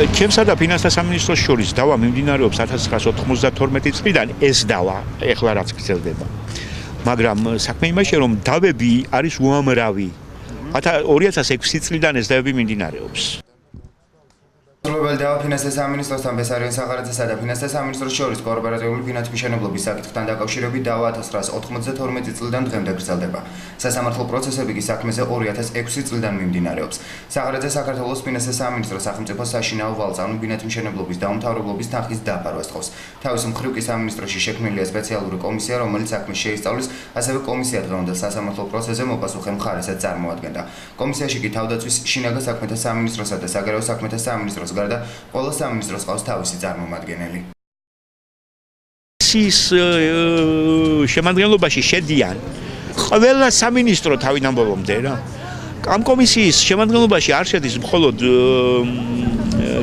ჩემსა და ფინანსთა სამინისტროს შორის დავა მიმდინარეობს 1992 წლიდან ეს დავა ეხლა რაც გრძელდება. მაგრამ საქმე იმაშია რომ დავები არის უამრავი. 2006 წლიდან ეს დავები მიმდინარეობს. Dawa ფინანსთა სამინისტროსთან ბესარიონ სახარაძესა და ფინანსთა სამინისტროს შორის კოოპერატიული ფინანსმშენებლობის საკითხთან დაკავშირებით დავა 1992 წლიდან დღემდე გრძელდება. სასამართლო პროცესები კი საქმეზე 2006 წლიდან მიმდინარეობს. სახარაძე საქართველოს ფინანსთა სამინისტროს სახელმწიფო საშინაო ვალწამი ფინანსმშენებლობის დაუმთავრებლობის თანხის დაფარვას თხოვს. თავის მხრივ კი სამინისტროში შექმნილია სპეციალური კომისია, რომელიც საქმეს შეისწავლის, ასევე კომისია დღევანდელ სასამართლო პროცესზე მოპასუხე მხარესაც წარმოადგენდა. კომისიაში კი თავდაცვის შინაგან საქმეთა სამინისტროსა და საგარეო საქმეთა სამინისტროს გარდა ყველა სამინისტროს ყავს თავისი წარმომადგენელი. ის შემადგენლობაში შედიან ყველა სამინისტრო თავიდან ბოლომდე რა. ამ კომისიის შემადგენლობაში არ შედის მხოლოდ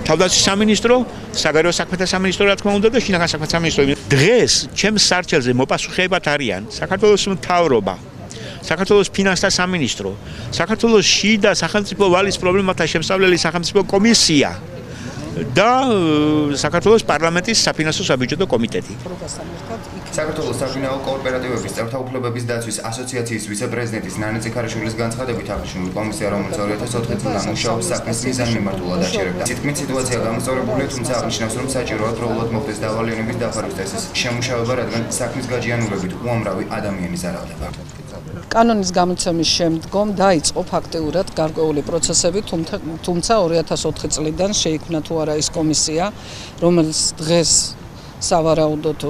თავდაცვის სამინისტრო, საგარეო საქმეთა სამინისტრო რა თქმა უნდა და შინაგან საქმეთა სამინისტრო. დღეს ჩემს სარჩელზე მოპასუხეებად არიან საქართველოს მთავრობა, საქართველოს ფინანსთა სამინისტრო, საქართველოს შიდა სახელმწიფო ვალის პრობლემათა შემსწავლელი სახელმწიფო კომისია და საქართველოს პარლამენტის საფინანსო საბიუჯეტო კომიტეტი. საქართველოს საფინანსო კოოპერატივების წევრთა უფლებების დაცვის ასოციაციის ვიცე-პრეზიდენტის ნანე წიქარიშვილის განცხადებით აღნიშნული კომისია, რომელიც 2004 წლიდან მუშაობს, საქმეს მიზანმიმართულად აჩერებდა. თითქმის სიტუაცია გამოსწორებულია, თუმცა აღნიშნავს, რომ საჭიროა დროულად მოხდეს დავალიანების დაფარვის წესის შემუშავება, რადგან საქმის გაჯიანურებით უამრავი ადამიანი ზარალდება. კანონის გამოცემის შემდგომ დაიწყო ფაქტიურად გარკვეული პროცესები, თუმცა 2004 წლიდან შეიქმნა თუ არა ის კომისია, რომელიც დღეს სავარაუდოდ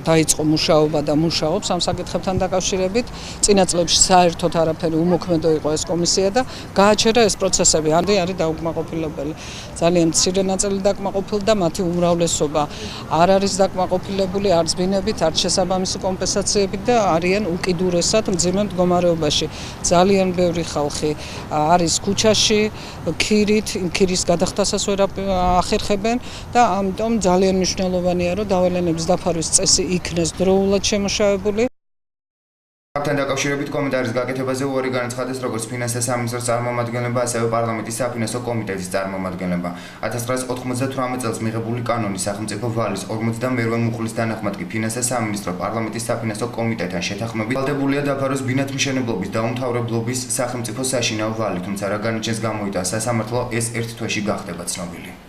დაიწყო მუშაობა და მუშაობს ამ საკითხებთან დაკავშირებით. წინა წლებში საერთოდ არაფერი უმოქმედო იყო ეს კომისია და გააჩერა ეს პროცესები. არის დაუკმაყოფილებელი. ძალიან მცირე ნაწილი დაკმაყოფილდა, მათი უმრავლესობა არ არის დაკმაყოფილებული არც ბინებით, არც შესაბამისი კომპენსაციებით და არიან უკიდურესად მძიმე მდგომარეობაში. ძალიან ბევრი ხალხი არის ქუჩაში, ქირით, იმ ქირის გადახდასაც ვერ ახერხებენ და ამიტომ ძალიან მნიშვნელოვანია, რომ დავალიანების დაფარვის წესი იქნეს დროულად შემუშავებული. Აქთან დაკავშირებით კომენტარის გაკეთებაზე უარი განაცხადეს როგორც ფინანსთა სამინისტროს წარმომადგენლება, ასევე პარლამენტის საფინანსო კომიტეტის წარმომადგენლება. 1998 წელს მიღებული კანონის სახელმწიფო ვალის 42 მუხლის თანახმად კი ფინანსთა სამინისტრო პარლამენტის საფინანსო კომიტეტთან შეთანხმებით ვალდებულია დაფაროს ბინათმშენებლობის დაუმთავრებლობის სახელმწიფო საშინაო ვალი, თუმცა რა განაჩენს გამოიტანა სასამართლო, ეს ერთ თვეში გახდება ცნობილი.